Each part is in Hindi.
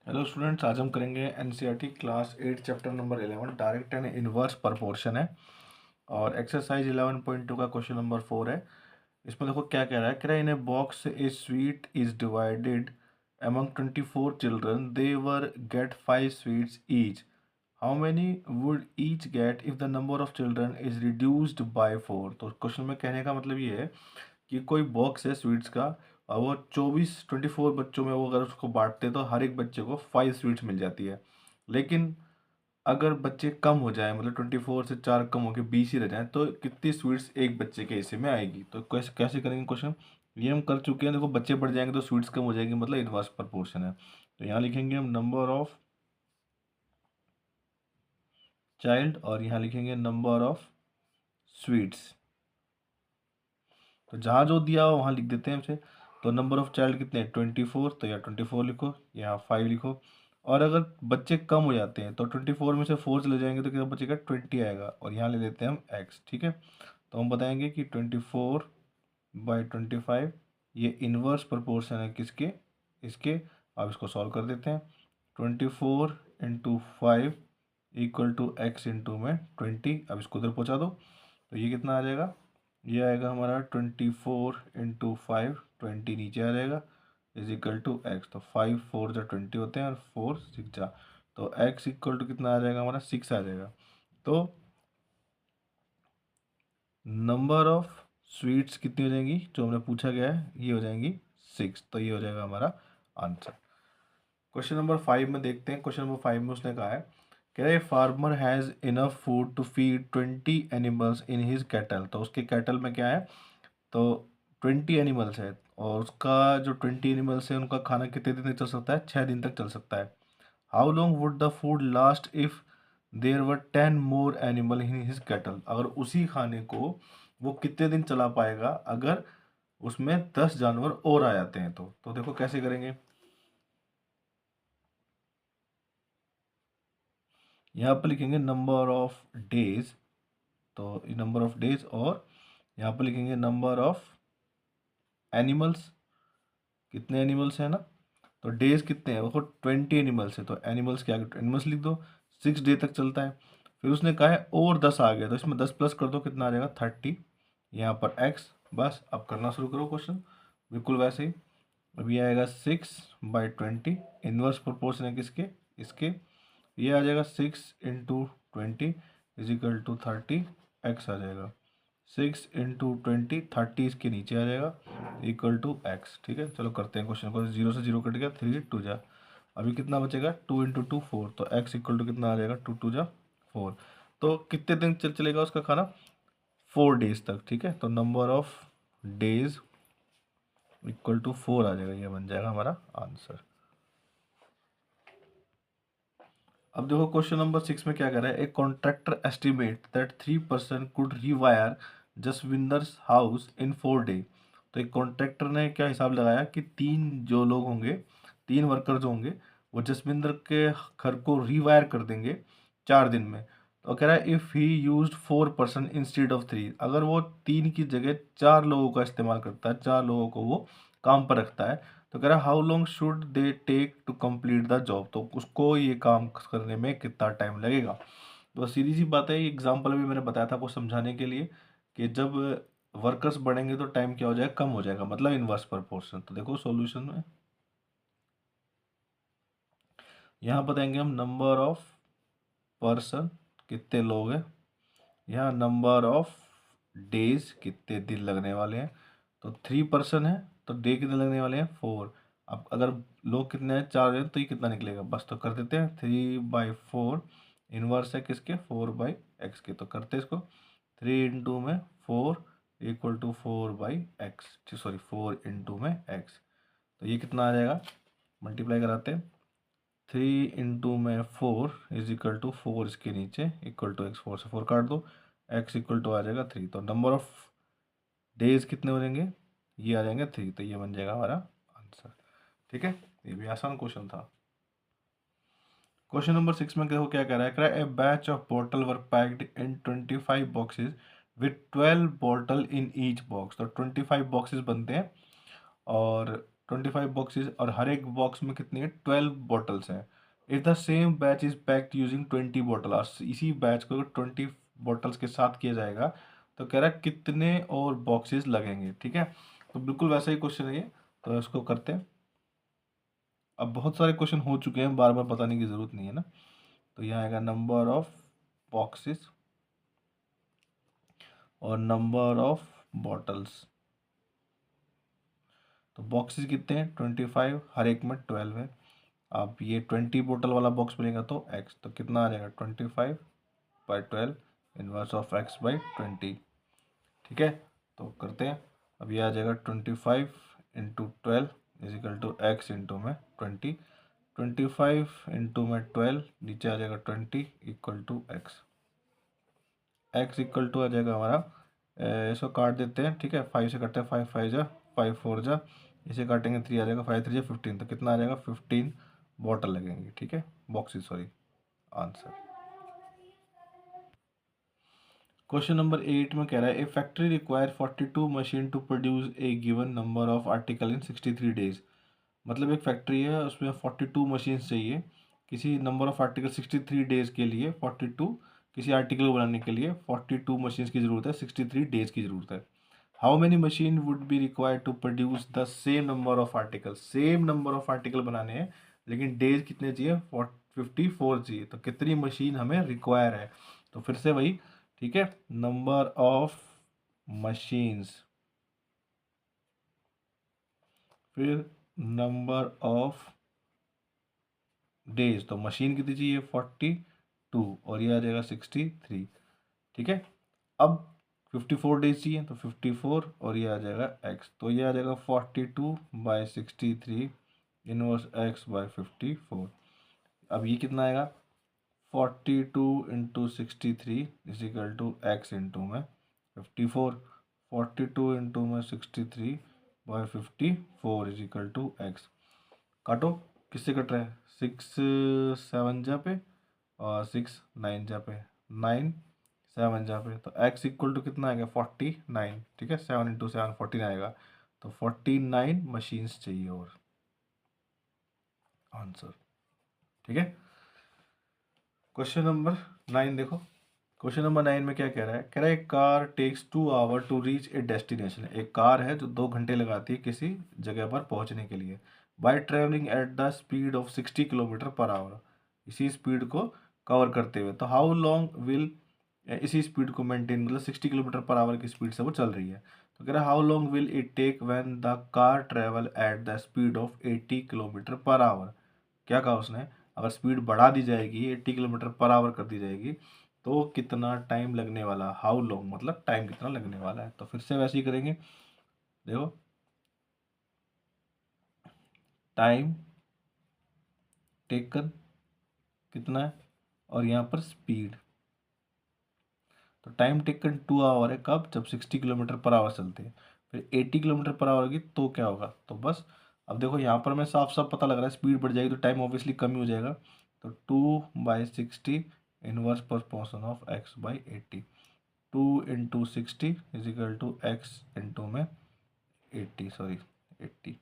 हेलो स्टूडेंट्स, आज हम करेंगे NCERT class 8 chapter number 11 direct and inverse proportion है। और एक्सरसाइज 11.2 का क्वेश्चन नंबर 4 है। इसमें देखो क्या कह रहा है in a box a sweet is divided among 24 children, they were get 5 sweets each. How many would each get if the number of children is reduced by 4? तो क्वेश्चन में कहने का मतलब ये है कि कोई बॉक्स है स्वीट्स का और वो 24 बच्चों में वो अगर उसको बांटते तो हर एक बच्चे को 5 स्वीट्स मिल जाती है। लेकिन अगर बच्चे कम हो जाए, मतलब 24 से 4 कम हो के 20 ही रह जाए, तो कितनी स्वीट्स एक बच्चे के हिस्से में आएगी। तो कैसे कैसे करेंगे क्वेश्चन, ये हम कर चुके हैं। देखो बच्चे बढ़ जाएंगे तो स्वीट्स कम हो जाएंगी, मतलब इनवर्स प्रपोर्शन है। तो यहाँ लिखेंगे हम नंबर ऑफ चाइल्ड और यहाँ लिखेंगे नंबर ऑफ स्वीट्स। तो जहाँ जो दिया हो वहाँ लिख देते हैं हमसे। तो नंबर ऑफ चाइल्ड कितने हैं 24, तो यहाँ 24 लिखो, यहाँ 5 लिखो। और अगर बच्चे कम हो जाते हैं तो 24 में से 4 चले जाएंगे तो क्या बचेगा 20 आएगा, और यहाँ ले लेते हैं हम x। ठीक है, तो हम बताएंगे कि 24/25 ये इनवर्स प्रोपोर्शन है किसके, इसके। अब इसको सॉल्व कर देते हैं। 24 × 5 इक्वल टू x इंटू में 20। अब इसको उधर पहुँचा दो तो ये कितना आ जाएगा, ये आएगा हमारा 24 × 5, 20 नीचे आ जाएगा, इज इक्वल टू एक्स। तो 5 4 जा 20 होते हैं और 4 6 जा, तो x इक्वल टू कितना आ जाएगा हमारा 6 आ जाएगा। तो नंबर ऑफ स्वीट्स कितनी हो जाएंगी जो हमने पूछा गया है, ये हो जाएंगी 6। तो ये हो जाएगा हमारा आंसर। क्वेश्चन नंबर 5 में देखते हैं। क्वेश्चन नंबर 5 में उसने कहा है कह रहे farmer has enough food to feed 20 animals in his cattle. तो उसके कैटल में क्या है, तो 20 एनिमल्स है और उसका जो 20 एनिमल्स है उनका खाना कितने दिन तक चल सकता है, 6 दिन तक चल सकता है। How long would the food last if there were 10 more animal in his cattle. अगर उसी खाने को वो कितने दिन चला पाएगा अगर उसमें 10 जानवर और आ जाते हैं। तो देखो कैसे करेंगे। यहाँ पर लिखेंगे नंबर ऑफ डेज, तो नंबर ऑफ डेज, और यहाँ पर लिखेंगे नंबर ऑफ एनिमल्स, कितने एनिमल्स हैं ना। तो डेज कितने हैं, देखो 20 एनिमल्स है तो एनिमल्स के आगे एनिमल्स लिख दो, 6 डे तक चलता है। फिर उसने कहा है और 10 आ गया तो इसमें 10 प्लस कर दो, कितना आ जाएगा 30। यहाँ पर x। बस अब करना शुरू करो क्वेश्चन बिल्कुल वैसे ही। अभी आएगा 6/20, इनवर्स प्रोपोर्शन है किसके, इसके। ये आ जाएगा 6 × 20 इज इक्वल टू 30, x आ जाएगा। 6 × 20, 30 इसके नीचे आ जाएगा इक्वल टू x। ठीक है, चलो करते हैं क्वेश्चन को। 0 से 0 कट गया, 3 2 जा। अभी कितना बचेगा 2 × 2 4, तो x इक्वल टू कितना आ जाएगा 2 2 जा 4। तो कितने दिन चलेगा उसका खाना, 4 डेज तक। ठीक है, तो number of days equal to 4 आ जाएगा, ये बन जाएगा हमारा आंसर। अब देखो क्वेश्चन नंबर 6 में क्या कर रहा है, एक contractor estimate that 3 person could rewire Jasvinder's house in 4 day. तो एक कॉन्ट्रैक्टर ने क्या हिसाब लगाया कि 3 जो लोग होंगे, 3 वर्कर जो होंगे वो जसविंदर के घर को रीवायर कर देंगे 4 दिन में। तो कह रहा है if he used 4 person instead of 3, अगर वो 3 की जगह 4 लोगों का इस्तेमाल करता है, 4 लोगों को वो काम पर रखता है, तो कह रहा है how long should they take to complete the job. तो उसको ये काम करने में कितना टाइम लगेगा। तो सीधी सी बात है, ये एग्जाम्पल भी मैंने बताया था आपको समझाने के लिए कि जब वर्कर्स बढ़ेंगे तो टाइम क्या हो जाएगा, कम हो जाएगा, मतलब इनवर्स प्रोपोर्शन। तो देखो सॉल्यूशन में यहाँ बताएंगे हम नंबर ऑफ पर्सन, कितने लोग हैं, यहाँ नंबर ऑफ डेज, कितने दिन लगने वाले हैं। तो 3 पर्सन है तो डे कितने लगने वाले हैं 4। अब अगर लोग कितने हैं 4 हैं तो ये कितना निकलेगा, बस तो कर देते हैं 3/4। इनवर्स है किसके 4/x के, तो करते हैं इसको। 3 × 4 equal to 4/x, sorry 4 × x। तो ये कितना आ जाएगा, मल्टीप्लाई कराते हैं। 3 × 4 इज इक्वल टू 4 इसके नीचे इक्वल टू x, 4 से 4 काट दो, x इक्वल टू आ जाएगा 3। तो नंबर ऑफ डेज कितने हो जाएंगे, ये आ जाएंगे 3। तो ये बन जाएगा हमारा आंसर। ठीक है, ये भी आसान क्वेश्चन था। क्वेश्चन नंबर 6 में देखो क्या कह रहा है, a batch of bottle were packed in 25 boxes with 12 bottle in each box. तो 25 बॉक्सेस बनते हैं और 25 बॉक्सेस और हर एक बॉक्स में कितनी है 12 बॉटल्स हैं। If the same batch is packed using 20 bottle, और इसी बैच को अगर 20 बॉटल्स के साथ किया जाएगा तो कह रहा है कितने और बॉक्सेस लगेंगे। ठीक है, तो बिल्कुल वैसा ही क्वेश्चन है ये, तो इसको करते हैं। अब बहुत सारे क्वेश्चन हो चुके हैं, बार बार बताने की ज़रूरत नहीं है ना। तो यहाँ आएगा नंबर ऑफ बॉक्सेस और नंबर ऑफ बॉटल्स। तो बॉक्सेस कितने हैं 25, हर एक में 12 है। अब ये 20 बोतल वाला बॉक्स बनेगा तो x, तो कितना आ जाएगा 25/12 इनवर्स ऑफ x बाई 20। ठीक है, तो करते हैं। अब ये आ जाएगा 25 into 12 equal to x into में 20। 25 इंटू में 12 नीचे आ जाएगा 20 equal to X. X equal to आ जाएगा हमारा, इसको काट देते हैं। ठीक है, 5 से कटते हैं, 5 5 जा, 5 4 जा, इसे काटेंगे 3 आ जाएगा, 5 3 जा 15, तो कितना आ जाएगा 15 बॉटल लगेंगे। ठीक है, boxes, sorry, answer. Question number 8 में कह रहा है a factory require 42 machine to produce a given number of article in 63 days. मतलब एक फैक्ट्री है, उसमें 42 मशीन चाहिए किसी नंबर ऑफ आर्टिकल 63 डेज के लिए। 42 किसी आर्टिकल को बनाने के लिए 42 मशीन की ज़रूरत है, 63 डेज की ज़रूरत है। How many machine would be required to produce the same number of article. Same number of article बनाने हैं लेकिन डेज कितने चाहिए 54 चाहिए, तो कितनी मशीन हमें रिक्वायर है। तो फिर से वही, ठीक है, नंबर ऑफ मशीन्स, फिर नंबर ऑफ डेज, तो मशीन कितनी चाहिए 42 और ये आ जाएगा 63। ठीक है, अब 54 डेज चाहिए तो 54 और ये आ जाएगा x, तो ये आ जाएगा 42/63 इनवर्स x बाय 54। अब ये कितना आएगा 42 into 63 equal to x into में 54। 42 इंटू में 63/54 इजिकल टू एक्स। काटो, किससे कट रहा है 6 7 जा पे और 6 9 जा पे, 9 7 जा पे, तो x इक्वल टू कितना आएगा 49। ठीक है, 7 इंटू 7 14 आएगा, तो 49 मशीन्स चाहिए और आंसर। ठीक है, क्वेश्चन नंबर 9 देखो। क्वेश्चन नंबर 9 में क्या कह रहा है, कह रहा है car takes 2 hour to reach a destination. एक कार है जो 2 घंटे लगाती है किसी जगह पर पहुंचने के लिए, by travelling at the speed of 60 kilometre per hour. इसी स्पीड को कवर करते हुए, तो हाउ लॉन्ग विल, इसी स्पीड को मेंटेन, मतलब 60 किलोमीटर पर आवर की स्पीड से वो चल रही है। तो कह रहा है how long will it take when the car travel at the speed of 80 kilometre per hour. क्या कहा उसने, अगर स्पीड बढ़ा दी जाएगी 80 किलोमीटर पर आवर कर दी जाएगी तो कितना टाइम लगने वाला, हाउ लॉन्ग मतलब टाइम कितना लगने वाला है। तो फिर से वैसे ही करेंगे, देखो टाइम टेकन कितना है और यहाँ पर स्पीड, तो टाइम टेकन 2 आवर है, कब, जब 60 किलोमीटर पर आवर चलते हैं। फिर 80 किलोमीटर पर आवर होगी तो क्या होगा, तो बस अब देखो यहाँ पर मैं साफ साफ पता लग रहा है स्पीड बढ़ जाएगी तो टाइम ऑब्वियसली कम ही हो जाएगा। तो 2/60 inverse proportion of x/80, 2 into 60 equal to x into में 80, सॉरी 80,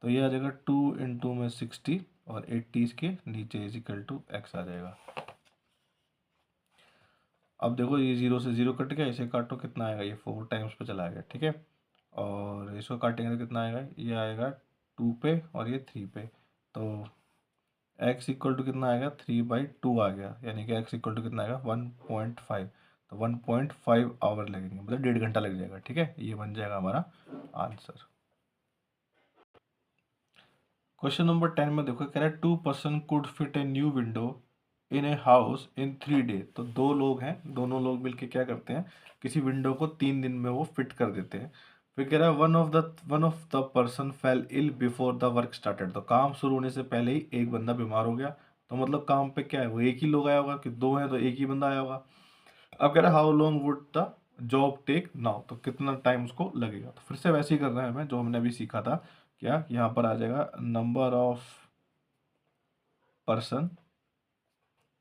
तो ये आ जाएगा 2 इंटू में 60 और 80 इसके नीचे इजिकल टू एक्स आ जाएगा। अब देखो ये 0 से 0 कट गया, इसे काटो कितना आएगा, ये 4 टाइम्स पे चला गया। ठीक है, और इसको काटेंगे तो कितना आएगा, ये आएगा 2 पे और ये 3 पे, तो x इक्वल टू कितना आएगा 3/2 आ गया, यानी कि x इक्वल टू कितना आएगा 1.5। तो 1.5 आवर लगेंगे, मतलब 1.5 घंटा लग जाएगा। ठीक है, ये बन जाएगा हमारा आंसर। क्वेश्चन नंबर 10 में देखो, कह रहा है 2 person could fit a new window in a house in 3 days. तो 2 लोग हैं, दोनों लोग मिलके क्या करते हैं, किसी विंडो को 3 दिन में वो फिट कर देते हैं। फिर कह रहा है one of the person fell ill before the work started. तो काम शुरू होने से पहले ही एक बंदा बीमार हो गया, तो मतलब काम पे क्या है, वो एक ही लोग आया होगा, कि 2 हैं तो एक ही बंदा आया होगा। अब कह रहा है how long would the job take now, तो कितना टाइम उसको लगेगा। तो फिर से वैसे ही करना है हमें जो हमने अभी सीखा था। क्या, यहाँ पर आ जाएगा नंबर ऑफ पर्सन,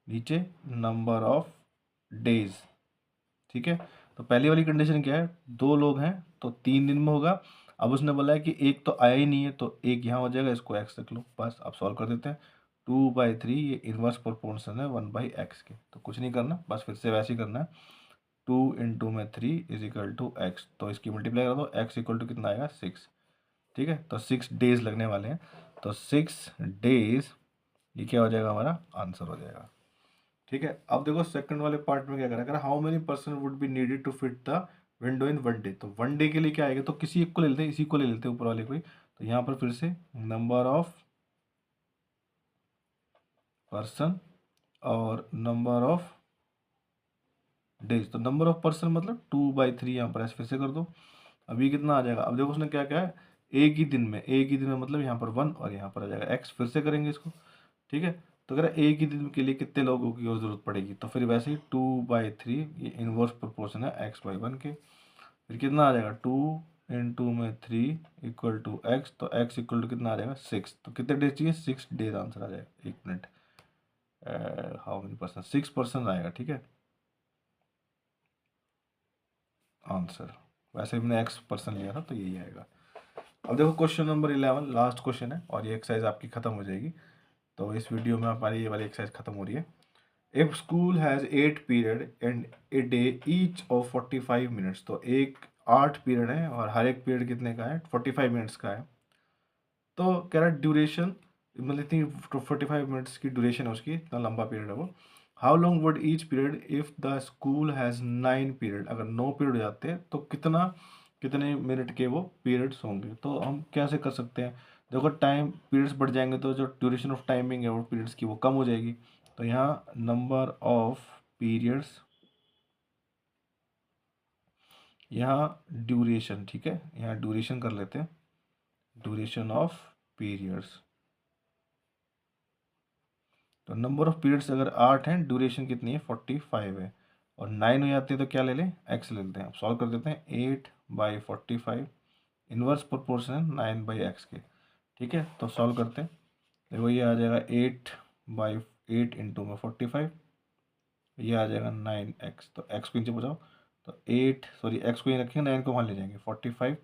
नीचे नंबर ऑफ डेज। ठीक है, तो पहली वाली कंडीशन क्या है, 2 लोग हैं तो 3 दिन में होगा, अब उसने बोला है कि एक तो आया ही नहीं है, तो एक यहाँ हो जाएगा, इसको x रख लो, बस आप सॉल्व कर देते हैं। 2/3 ये इन्वर्स प्रोपोर्शन है 1/x के, तो कुछ नहीं करना, बस फिर से वैसे ही करना है। 2 इंटू में 3 इज इक्वल टू एक्स, तो इसकी मल्टीप्लाई कर दो, x इक्वल टू कितना आएगा 6। ठीक है, तो 6 डेज लगने वाले हैं, तो 6 डेज ये क्या हो जाएगा, हमारा आंसर हो जाएगा। ठीक है, अब देखो सेकंड वाले पार्ट में क्या करा, how many person would be needed to fit the window in 1 day. तो 1 डे के लिए क्या आएगा, तो किसी एक को ले लेते हैं, इसी को ले लेते हैं ऊपर वाले को ही। तो यहाँ पर फिर से नंबर ऑफ पर्सन और नंबर ऑफ डेज, तो नंबर ऑफ पर्सन मतलब 2/3 यहाँ पर ऐसे फिर से कर दो। अभी कितना आ जाएगा, अब देखो उसने क्या क्या है, एक ही दिन में मतलब यहाँ पर 1 और यहाँ पर आ जाएगा x, फिर से करेंगे इसको। ठीक है, तो अगर एक ही दिन के लिए कितने लोगों की और ज़रूरत पड़ेगी, तो फिर वैसे ही 2/3 ये इनवर्स प्रोपोर्शन है x/1 के। फिर कितना आ जाएगा, 2 इंटू में 3 इक्वल टू एक्स, तो x इक्वल टू कितना आ जाएगा 6। तो कितने डेज चाहिए, 6 डेज आंसर आ जाएगा। एक मिनट, हाउ मेनी पर्सन, 6% आएगा। ठीक है, आंसर वैसे भी मैंने x% लिया था तो यही आएगा। अब देखो क्वेश्चन नंबर 11 लास्ट क्वेश्चन है, और ये एक्सरसाइज आपकी खत्म हो जाएगी। तो इस वीडियो में हमारी ये वाली एक्सरसाइज खत्म हो रही है। If school has 8 period and a day each of 45 minutes, तो 8 पीरियड है और हर एक पीरियड कितने का है, 45 मिनट्स का है। तो कह रहा है ड्यूरेशन, मतलब इतनी 45 मिनट्स की ड्यूरेशन है उसकी, इतना लंबा पीरियड है वो। How long would each period if the school has 9 period, अगर 9 पीरियड हो जाते हैं तो कितने मिनट के वो पीरियड्स होंगे। तो हम कैसे कर सकते हैं, देखो टाइम पीरियड्स बढ़ जाएंगे तो जो ड्यूरेशन ऑफ टाइमिंग है वो पीरियड्स की वो कम हो जाएगी। तो यहाँ नंबर ऑफ पीरियड्स, यहाँ ड्यूरेशन, ठीक है, यहाँ ड्यूरेशन कर लेते हैं, ड्यूरेशन ऑफ पीरियड्स। तो नंबर ऑफ पीरियड्स अगर 8 हैं, ड्यूरेशन कितनी है 45 है, और 9 हो जाती है तो क्या ले लें, x ले लेते हैं। अब सॉल्व कर देते हैं, 8/45 इनवर्स प्रोपोर्शन है 9/x के। ठीक है, तो सॉल्व करते हैं, देखो ये आ जाएगा 8/8 इंटू में 45, ये आ जाएगा 9x, तो x को नीचे बचाओ, तो 8 सॉरी x को ही रखेंगे, 9 को वहाँ ले जाएंगे, 45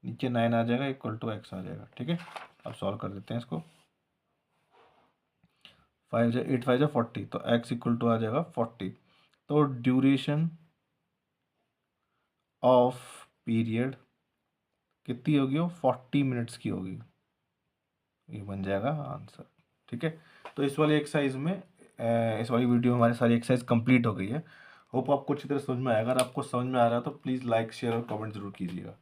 नीचे 9 आ जाएगा इक्वल टू x आ जाएगा। ठीक है, अब सॉल्व कर देते हैं इसको, 8 5 40, तो x इक्वल टू आ जाएगा 40। तो ड्यूरेशन ऑफ पीरियड कितनी होगी, वो 40 मिनट्स की होगी, ये बन जाएगा आंसर। ठीक है, तो इस वाली एक्सरसाइज में इस वाली वीडियो में हमारी सारी एक्सरसाइज कंप्लीट हो गई है। होप आपको अच्छी तरह समझ में आएगा। अगर आपको समझ में आ रहा है तो प्लीज़ लाइक शेयर और कमेंट जरूर कीजिएगा।